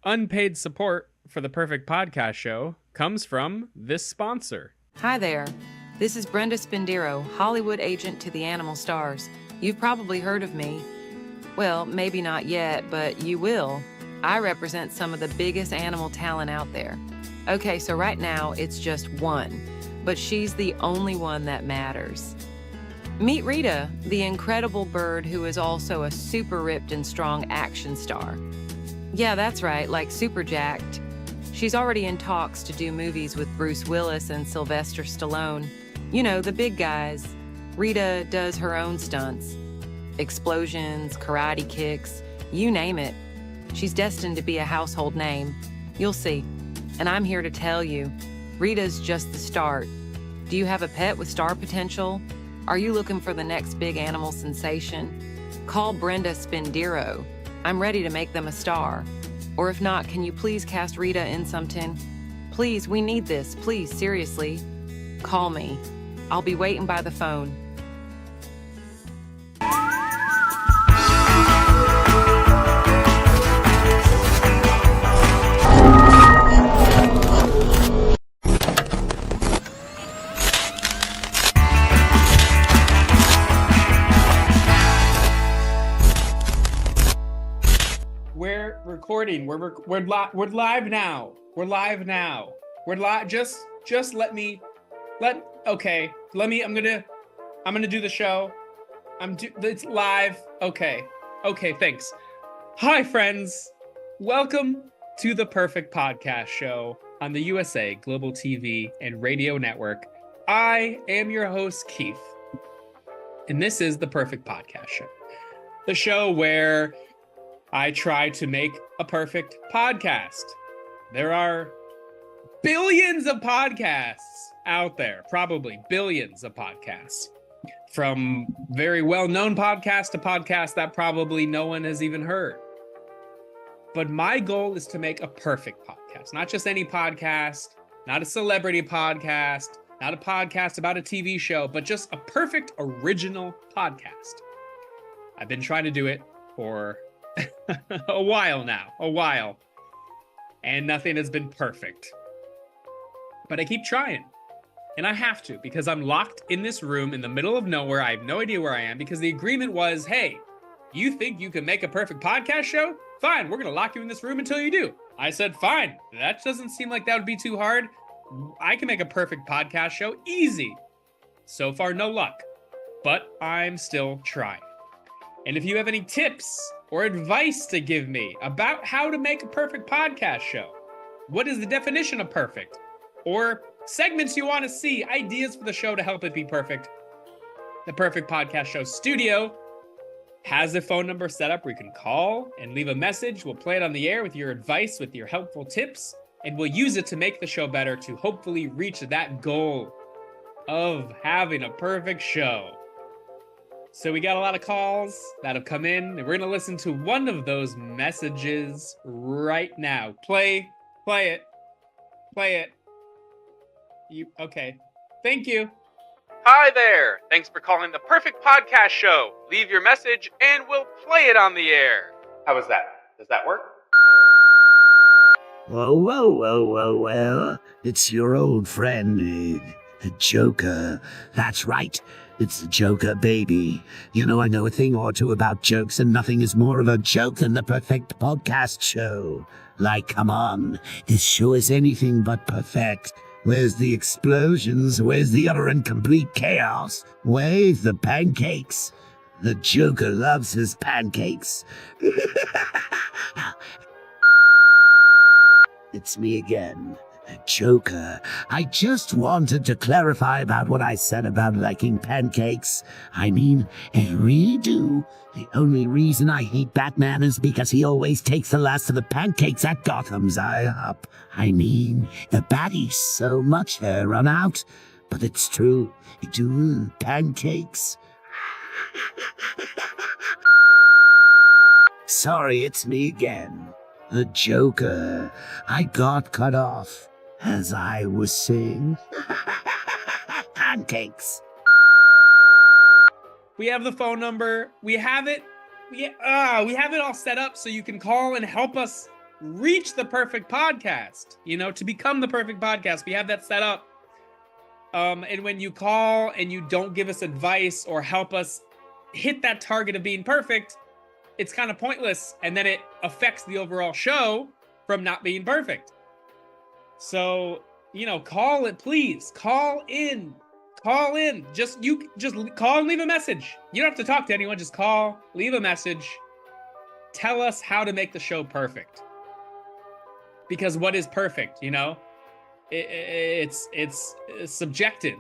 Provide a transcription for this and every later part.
Unpaid support for the Perfect Podcast Show comes from this sponsor. Hi there. This is Brenda Spindiro, Hollywood agent to the Animal Stars. You've probably heard of me. Well, maybe not yet, but you will. I represent some of the biggest animal talent out there. Okay, so right now it's just one, but she's the only one that matters. Meet Rita, the incredible bird who is also a super ripped and strong action star. Yeah, that's right, like super jacked. She's already in talks to do movies with Bruce Willis and Sylvester Stallone. You know, the big guys. Rita does her own stunts. Explosions, karate kicks, you name it. She's destined to be a household name. You'll see. And I'm here to tell you, Rita's just the start. Do you have a pet with star potential? Are you looking for the next big animal sensation? Call Brenda Spindiro. I'm ready to make them a star. Or if not, can you please cast Rita in something? Please, we need this. Please, seriously. Call me. I'll be waiting by the phone. We're recording. We're live now. We're live now. We're live. Just let me. Okay. I'm gonna do the show. It's live. Okay. Thanks. Hi, friends. Welcome to the Perfect Podcast Show on the USA Global TV and Radio Network. I am your host, Keith, and this is the Perfect Podcast Show, the show where I try to make a perfect podcast. There are billions of podcasts out there, probably billions of podcasts, from very well-known podcasts to podcasts that probably no one has even heard. But my goal is to make a perfect podcast, not just any podcast, not a celebrity podcast, not a podcast about a TV show, but just a perfect original podcast. I've been trying to do it for a while, and nothing has been perfect. But I keep trying, and I have to, because I'm locked in this room in the middle of nowhere. I have no idea where I am, because the agreement was, hey, you think you can make a perfect podcast show? Fine, we're gonna lock you in this room until you do. I said, fine, that doesn't seem like that would be too hard. I can make a perfect podcast show easy. So far, no luck, but I'm still trying. And if you have any tips or advice to give me about how to make a perfect podcast show, what is the definition of perfect, or segments you want to see, ideas for the show to help it be perfect, the Perfect Podcast Show studio has a phone number set up where you can call and leave a message. We'll play it on the air with your advice, with your helpful tips, and we'll use it to make the show better, to hopefully reach that goal of having a perfect show. So we got a lot of calls that have come in, and we're going to listen to one of those messages right now. Play it. Okay. Thank you. Hi there. Thanks for calling the Perfect Podcast Show. Leave your message and we'll play it on the air. How was that? Does that work? Well. It's your old friend, the Joker. That's right. It's the Joker, baby. You know, I know a thing or two about jokes, and nothing is more of a joke than the Perfect Podcast Show. Like, come on, this show is anything but perfect. Where's the explosions? Where's the utter and complete chaos? Where's the pancakes? The Joker loves his pancakes. It's me again. Joker, I just wanted to clarify about what I said about liking pancakes. I mean, I really do. The only reason I hate Batman is because he always takes the last of the pancakes at Gotham's IHOP. I mean, the baddies so much run out. But it's true. Pancakes. Sorry, it's me again. The Joker. I got cut off as I was saying. Pancakes. We have the phone number. We have it. We have it all set up so you can call and help us reach the perfect podcast, you know, to become the perfect podcast. We have that set up. And when you call and you don't give us advice or help us hit that target of being perfect, it's kind of pointless. And then it affects the overall show from not being perfect. So, you know, call it, please. Call in. Call in. Just call and leave a message. You don't have to talk to anyone. Just call, leave a message. Tell us how to make the show perfect. Because what is perfect, you know? It's subjective.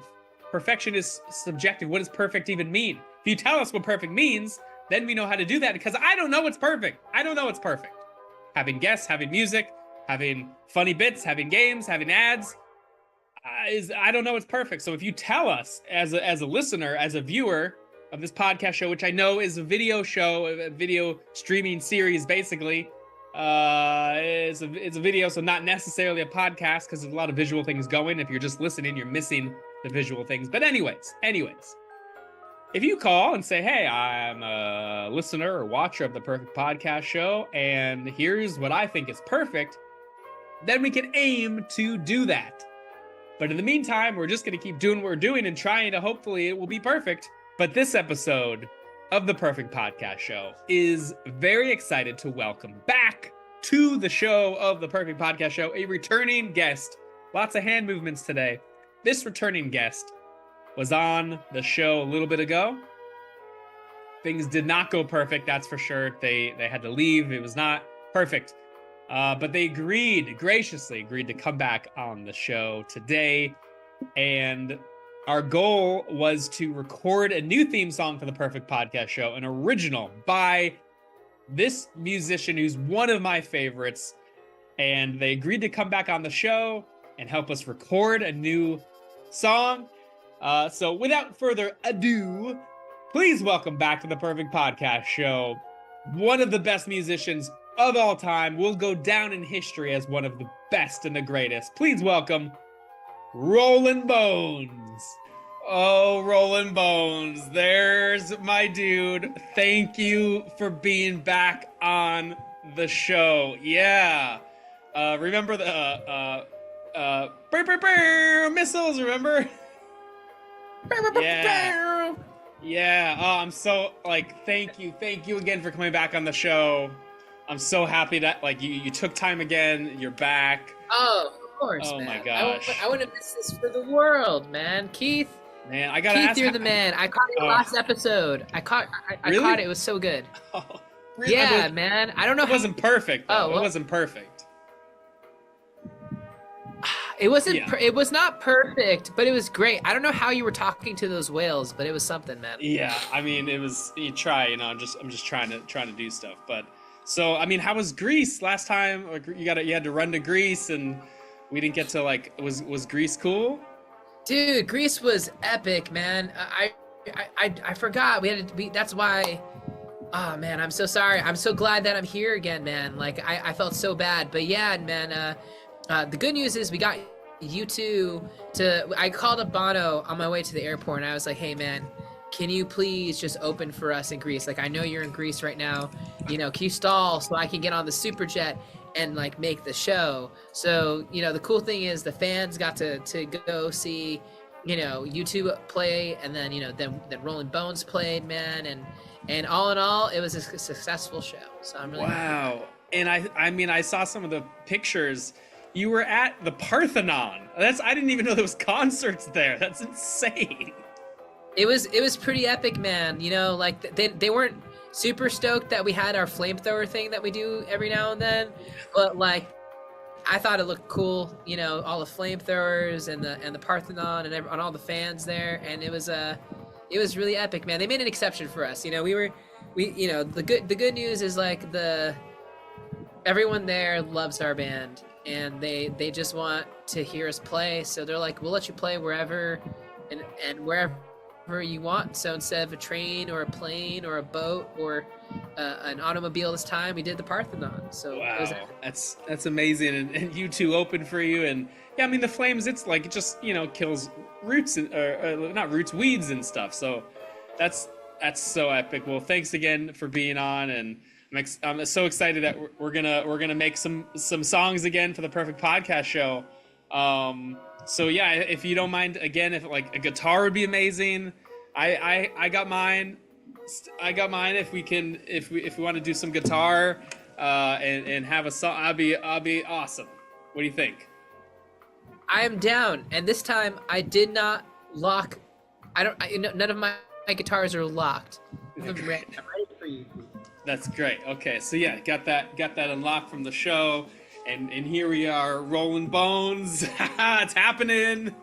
Perfection is subjective. What does perfect even mean? If you tell us what perfect means, then we know how to do that, because I don't know what's perfect. I don't know what's perfect. Having guests, having music, having funny bits, having games, having ads, I don't know what's perfect. So if you tell us as a listener, as a viewer of this podcast show, which I know is a video show, a video streaming series, basically, it's a video, so not necessarily a podcast, because there's a lot of visual things going. If you're just listening, you're missing the visual things. But anyways, if you call and say, hey, I'm a listener or watcher of the Perfect Podcast Show, and here's what I think is perfect, then we can aim to do that. But in the meantime, we're just going to keep doing what we're doing and trying to, hopefully it will be perfect. But this episode of the Perfect Podcast Show is very excited to welcome back to the show of the Perfect Podcast Show a returning guest. Lots of hand movements today. This returning guest was on the show a little bit ago. Things did not go perfect, that's for sure. They had to leave. It was not perfect. But they graciously agreed to come back on the show today. And our goal was to record a new theme song for the Perfect Podcast Show, an original by this musician who's one of my favorites. And they agreed to come back on the show and help us record a new song. So without further ado, please welcome back to the Perfect Podcast Show one of the best musicians of all time, will go down in history as one of the best and the greatest. Please welcome Rollin Bones. Oh, Rollin Bones, there's my dude. Thank you for being back on the show. Yeah. Remember the missiles, remember? Yeah. Yeah. Oh, I'm so, like, thank you again for coming back on the show. I'm so happy that, like, you took time again. You're back. Oh, of course, man. my gosh. I wouldn't miss this for the world, man. Keith. Man, I gotta ask. Keith, you're the man. I caught your last episode. I caught it. It was so good. Oh, really? Yeah, man. I don't know. It wasn't perfect, though. Well, it wasn't perfect. It wasn't. Yeah. It was not perfect, but it was great. I don't know how you were talking to those whales, but it was something, man. Yeah, I mean, it was. You try, you know. I'm just trying to do stuff, but. So, I mean, how was Greece last time? Like, you had to run to Greece, and we didn't get to, like, was Greece cool? Dude, Greece was epic, man. I forgot. We had to. That's why. Oh man, I'm so sorry. I'm so glad that I'm here again, man. Like I felt so bad, but yeah, man. The good news is we got you two to. I called up Bono on my way to the airport, and I was like, hey, man. Can you please just open for us in Greece? Like, I know you're in Greece right now. You know, can you stall so I can get on the super jet and, like, make the show? So, you know, the cool thing is the fans got to go see, you know, YouTube play, and then, you know, then Rollin Bones played, man. And all in all, it was a successful show. So I'm really happy. And I mean, I saw some of the pictures. You were at the Parthenon. I didn't even know there was concerts there. That's insane. It was pretty epic, man. You know, like they weren't super stoked that we had our flamethrower thing that we do every now and then, but like I thought it looked cool. You know, all the flamethrowers and the Parthenon and all the fans there, and it was really epic, man. They made an exception for us. You know, we you know, the good news is like everyone there loves our band, and they just want to hear us play. So they're like, we'll let you play wherever and wherever you want. So instead of a train or a plane or a boat or an automobile this time, we did the Parthenon. So wow, that's amazing. And you two opened for you, and yeah, I mean the flames, it's like it just, you know, kills roots and not roots, weeds and stuff. So that's so epic. Well, thanks again for being on, and I'm so excited that we're gonna make some songs again for the Perfect Podcast Show. So yeah, if you don't mind, again, if like a guitar would be amazing. I got mine. If we want to do some guitar, and have a song, I'll be awesome. What do you think? I am down, and this time I did not lock. None of my guitars are locked. I'm ready for you. That's great. Okay, so yeah, got that unlocked from the show, and here we are, Rollin Bones. It's happening. Yeah,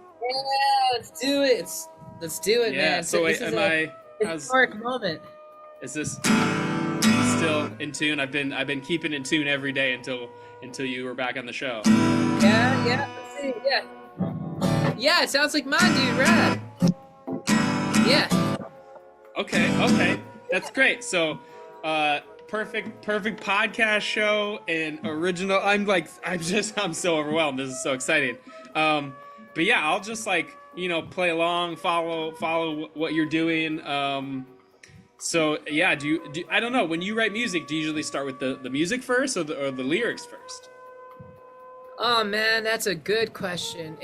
let's do it. Let's do it, man. So wait, am I? Historic moment. Is this still in tune? I've been keeping in tune every day until you were back on the show. Yeah. Let's see. Yeah. It sounds like mine, dude. Rad. Yeah. Okay. That's great. So, perfect podcast show and original. I'm so overwhelmed. This is so exciting. But yeah, I'll just play along, follow what you're doing. So yeah, I don't know, when you write music, do you usually start with the music first or the lyrics first? Oh man, that's a good question.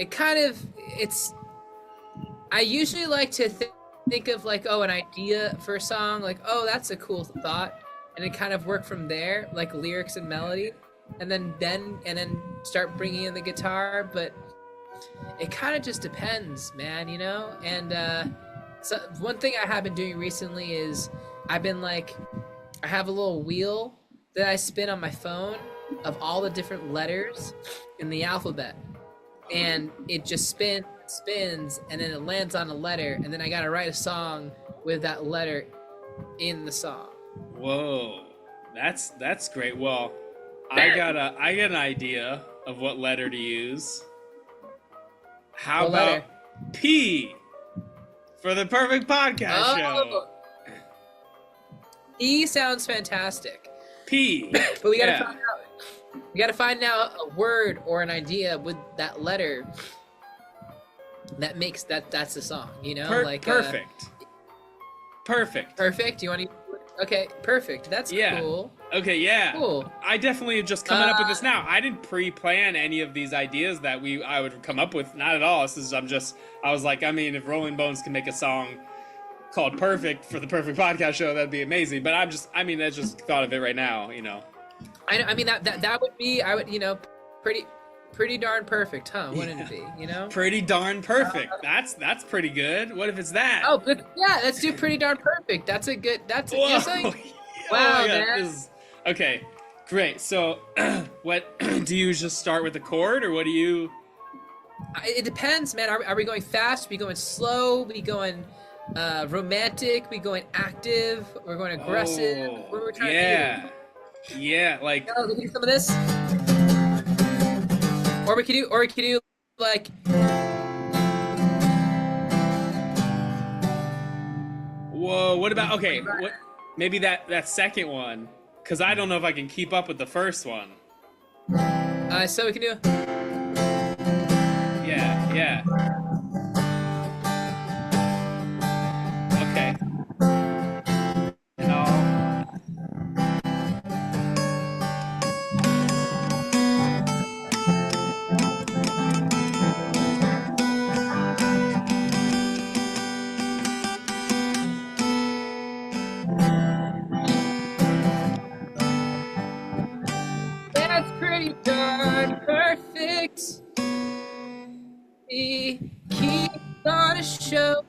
I usually like to think of an idea for a song, that's a cool thought, and it kind of work from there, like lyrics and melody, and then start bringing in the guitar. But it kind of just depends, man, and so one thing I have been doing recently is I have a little wheel that I spin on my phone of all the different letters in the alphabet, and it just spins, and then it lands on a letter, and then I gotta write a song with that letter in the song. Whoa, that's great. Well, I got an idea of what letter to use. How about letter? P for the Perfect Podcast Show? E sounds fantastic. P. But we gotta find out. We gotta find out a word or an idea with that letter that makes that's the song. Perfect. Perfect. You want to? Okay, perfect. That's cool. Okay, yeah. Cool. I definitely just coming up with this now. I didn't pre-plan any of these ideas that I would come up with. Not at all. I was like, if Rollin Bones can make a song called Perfect for the Perfect Podcast Show, that'd be amazing. But I just thought of it right now, that would be, pretty darn perfect, huh? Wouldn't it be, Pretty darn perfect. That's pretty good. What if it's that? Oh, but yeah, let's do pretty darn perfect. That's a good, Whoa. Wow, man. Okay, great. So, what do you just start with a chord, or what do you? It depends, man. Are we going fast? Are we going slow? Are we going romantic? Are we going active? We're going aggressive? What are we trying to do? Yeah, we can do some of this. Or we could do like. Whoa, what about, maybe that second one, because I don't know if I can keep up with the first one. So we can do. Yeah. Okay. And That's pretty darn perfect. He keeps on a show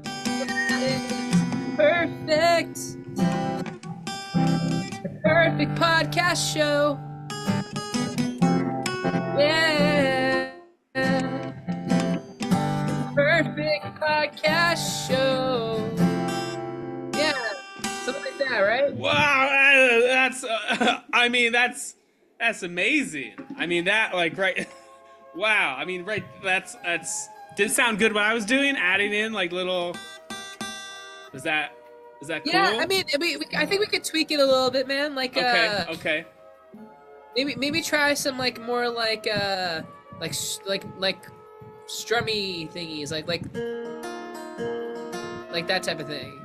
that is perfect. The Perfect Podcast Show. Yeah. Perfect Podcast Show. Yeah. Something like that, right? wow, that's amazing. Right. Wow. Right. Did it sound good what I was doing? Adding in little. Is that cool? Yeah, I think we could tweak it a little bit, man. Okay. Maybe try some more strummy thingies, like that type of thing.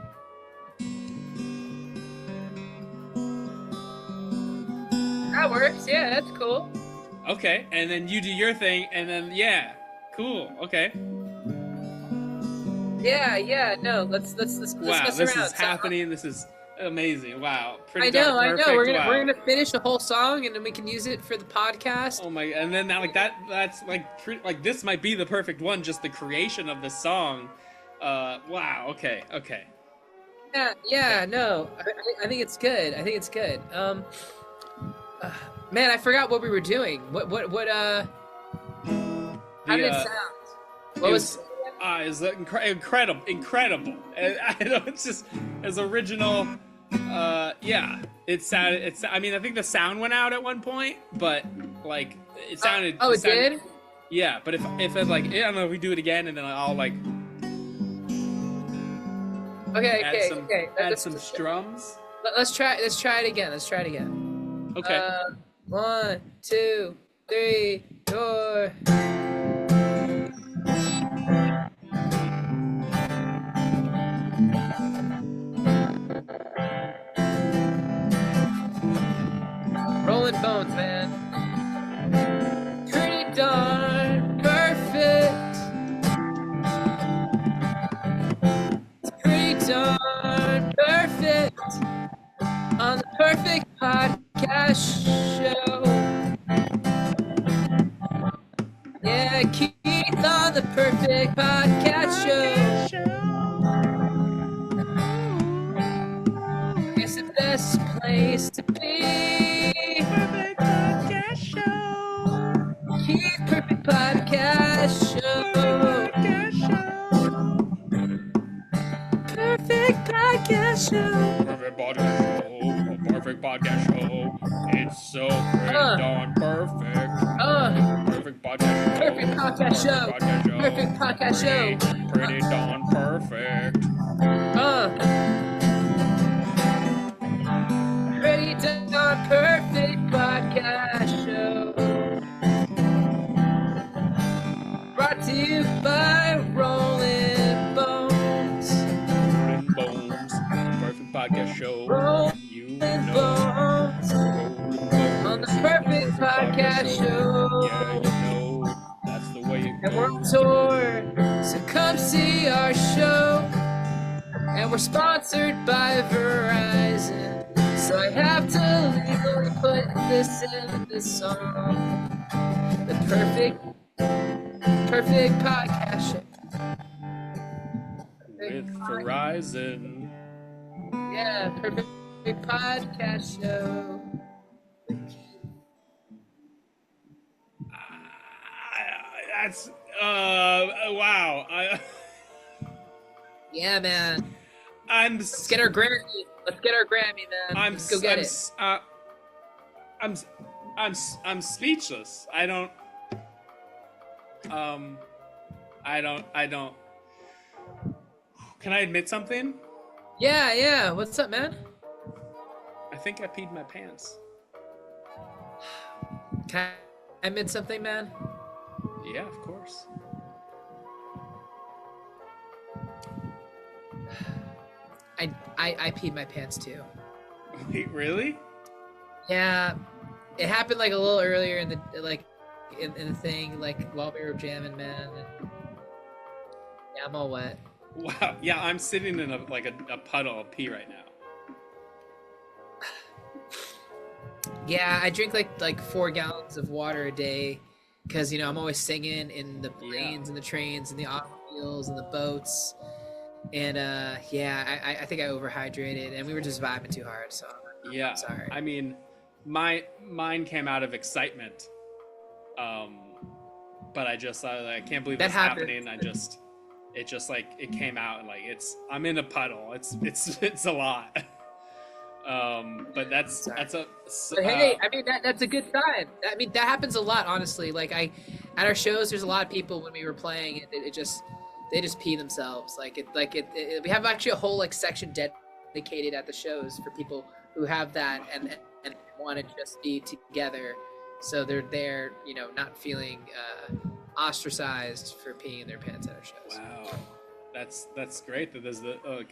That works. Yeah, that's cool. Okay, and then you do your thing, and then yeah, cool. Okay. Yeah. No, let's Wow, mess this around. is happening. This is amazing. Wow, pretty I darn know. perfect. We're Wow. gonna finish the whole song, and then we can use it for the podcast. Oh my! And then now, like that's like like this might be the perfect one. Just the creation of the song. Wow. Okay. Yeah. No, I think it's good. I think it's good. Man, I forgot what we were doing. How did it sound? What was? Is incredible. I know it's just as original. Yeah, it sounded. I mean, I think the sound went out at one point, but like it sounded. Oh, it did. Yeah, but if it like I don't know if we do it again and then I'll like. Okay. Add some strums. Let's try it again. Okay. 1, 2, 3, 4. Rollin Bones, man. Pretty darn perfect. It's pretty darn perfect on the Perfect Podcast Show. Yeah, Keith on the Perfect Podcast Show. It's the best place to be. Perfect podcast show. Keith Perfect Podcast Show. Perfect Podcast Show. Perfect podcast show. Perfect podcast show. It's so pretty darn perfect. Perfect podcast show. Perfect Podcast Show. Perfect Podcast Show. Pretty darn perfect. Pretty darn perfect podcast show. Brought to you by Rollin Bones. Rollin Bones. Perfect podcast show. Rollin Bones. On the Perfect Podcast Show. Yeah, you know. That's the way it goes. And we're on tour, so come see our show. And we're sponsored by Verizon, so I have to legally put this in the song. The perfect podcast show. With Verizon. Yeah, perfect podcast show. That's wow. Yeah, man. Let's get our Grammy. Let's get our Grammy, man. Let's go get it. I'm speechless. I don't. Can I admit something? Yeah. What's up, man? I think I peed my pants. Can I admit something, man? Yeah, of course. I peed my pants too. Wait, really? Yeah, it happened like a little earlier in the in the thing, like while we were jamming, man. And yeah, I'm all wet. Wow. Yeah, I'm sitting in a puddle of pee right now. Yeah, I drink like 4 gallons of water a day because I'm always singing in the planes and the trains and the automobiles and the boats. And yeah, I think I overhydrated and we were just vibing too hard. So yeah, sorry. I mean, mine came out of excitement. But I just I can't believe that's happening. It just like it came out and like I'm in a puddle. It's a lot. But that's a. But hey, I mean that's a good sign. I mean that happens a lot, honestly. Like at our shows, there's a lot of people when we were playing, they just pee themselves. We have actually a whole section dedicated at the shows for people who have that and want to just be together, so they're there, not feeling ostracized for peeing in their pants at our shows. Wow, that's great that there's the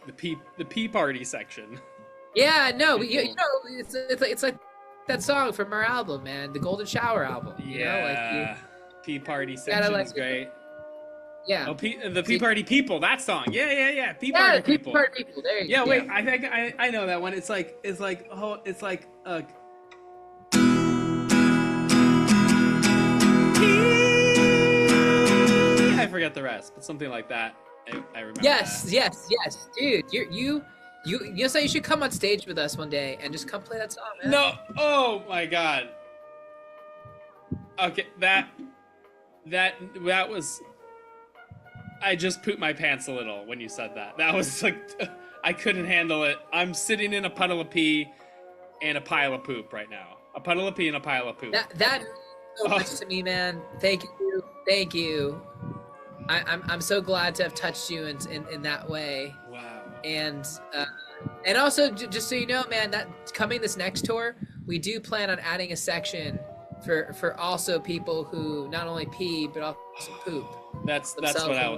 pee party section. Yeah, no, it's like that song from our album, man, the Golden Shower album. You know, Yeah. Pee Party gotta, section like, is great. yeah. Oh, the Pee Party People, that song. Yeah. Pee Yeah, Party the People. Party People. There you Yeah, go. wait, I think I know that one. It's like I forget the rest, but something like that. I remember. Yes, that. yes, dude. You so you should come on stage with us one day and just come play that song, man. No. Oh my god. Okay, that was. I just pooped my pants a little when you said that. That was like, I couldn't handle it. I'm sitting in a puddle of pee and a pile of poop right now. A puddle of pee and a pile of poop. That means so much to me, man. Thank you. I'm so glad to have touched you in that way. Wow. And also just so you know, man, that coming this next tour, we do plan on adding a section for also people who not only pee but also poop. That's what I'll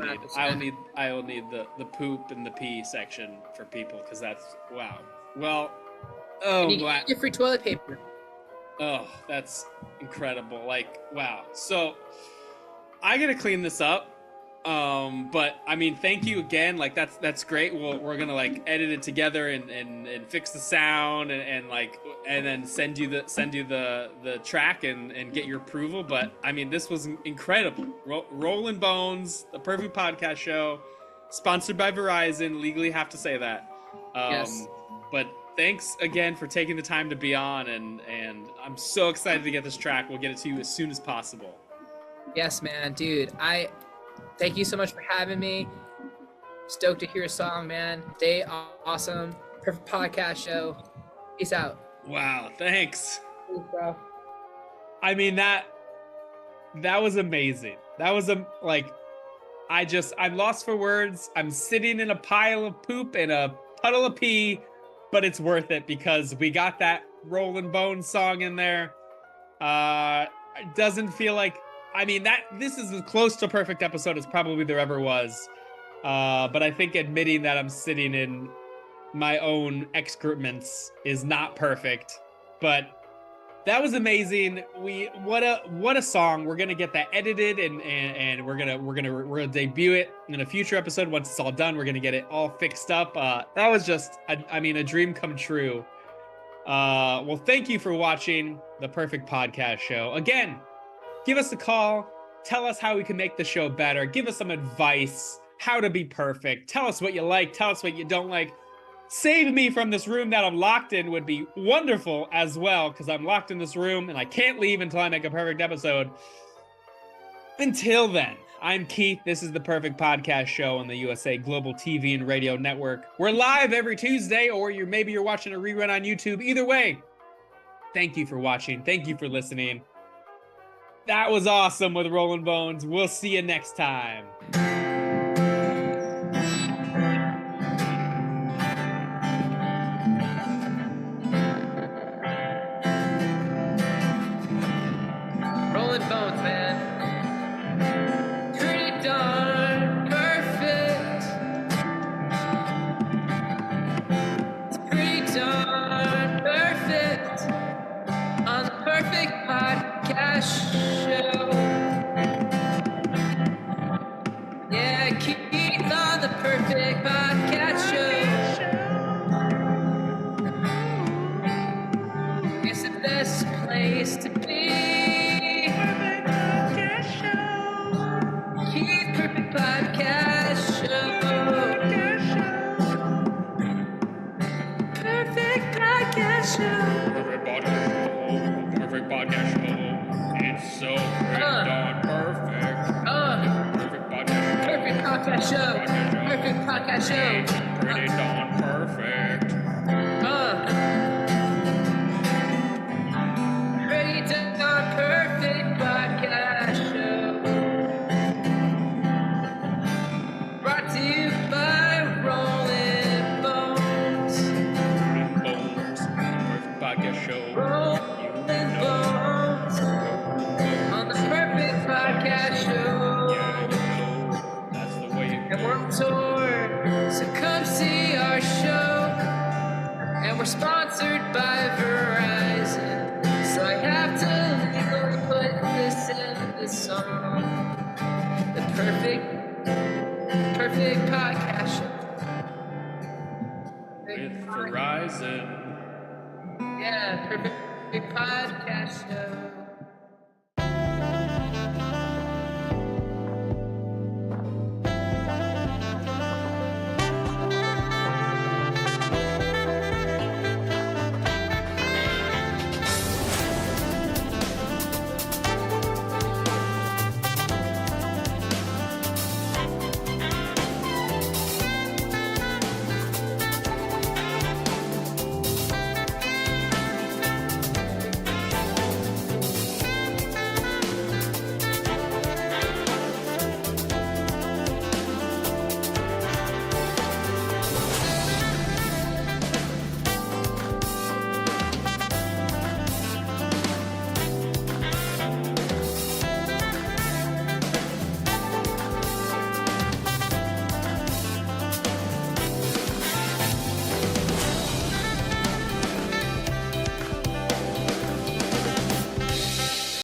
need. I'll need the poop and the pee section for people, because that's wow. Well, oh, and you can get free toilet paper. Oh, that's incredible. Like, wow. So I gotta clean this up. But I mean, thank you again. Like, that's great. We're gonna like edit it together and fix the sound and then send you the track and get your approval. But I mean, this was incredible. Rollin Bones, the perfect podcast show, sponsored by Verizon. Legally have to say that. Yes. But thanks again for taking the time to be on, and I'm so excited to get this track. We'll get it to you as soon as possible. Yes, man, dude. Thank you so much for having me. Stoked to hear a song, man. Stay awesome. Perfect podcast show. Peace out. Wow, thanks. Thanks, bro. I mean, that was amazing. That was I'm lost for words. I'm sitting in a pile of poop and a puddle of pee, but it's worth it because we got that Rollin Bones song in there. It doesn't feel like, I mean, this is as close to a perfect episode as probably there ever was. But I think admitting that I'm sitting in my own excrements is not perfect. But that was amazing. What a song. We're gonna get that edited and we're gonna debut it in a future episode. Once it's all done, we're gonna get it all fixed up. That was just a dream come true. Well, thank you for watching the Perfect Podcast Show. Again, give us a call. Tell us how we can make the show better. Give us some advice, how to be perfect. Tell us what you like. Tell us what you don't like. Save me from this room that I'm locked in would be wonderful as well, because I'm locked in this room and I can't leave until I make a perfect episode. Until then, I'm Keith. This is the Perfect Podcast Show on the USA Global TV and Radio Network. We're live every Tuesday, or maybe you're watching a rerun on YouTube. Either way, thank you for watching. Thank you for listening. That was awesome with Rollin Bones. We'll see you next time. Rollin Bones, man. Pretty darn perfect. It's pretty darn perfect on the Perfect Podcast Show. Yeah, Keith on the Perfect Podcast Show. It's the best place to be. Keith, Perfect Podcast Show. Perfect Podcast Show. Perfect Podcast Show. It's so darn perfect. Perfect Podcast Show. Perfect Podcast Show. Perfect Podcast Show. Pretty darn perfect. Pretty darn perfect podcast show. Brought to you by Rollin Bones. Bones. Perfect Podcast Show. Rollin Bones. On the Perfect Podcast Show. Yeah, you know, that's the way it And we're on tour, so come see our show. horizon. Yeah, perfect podcast show.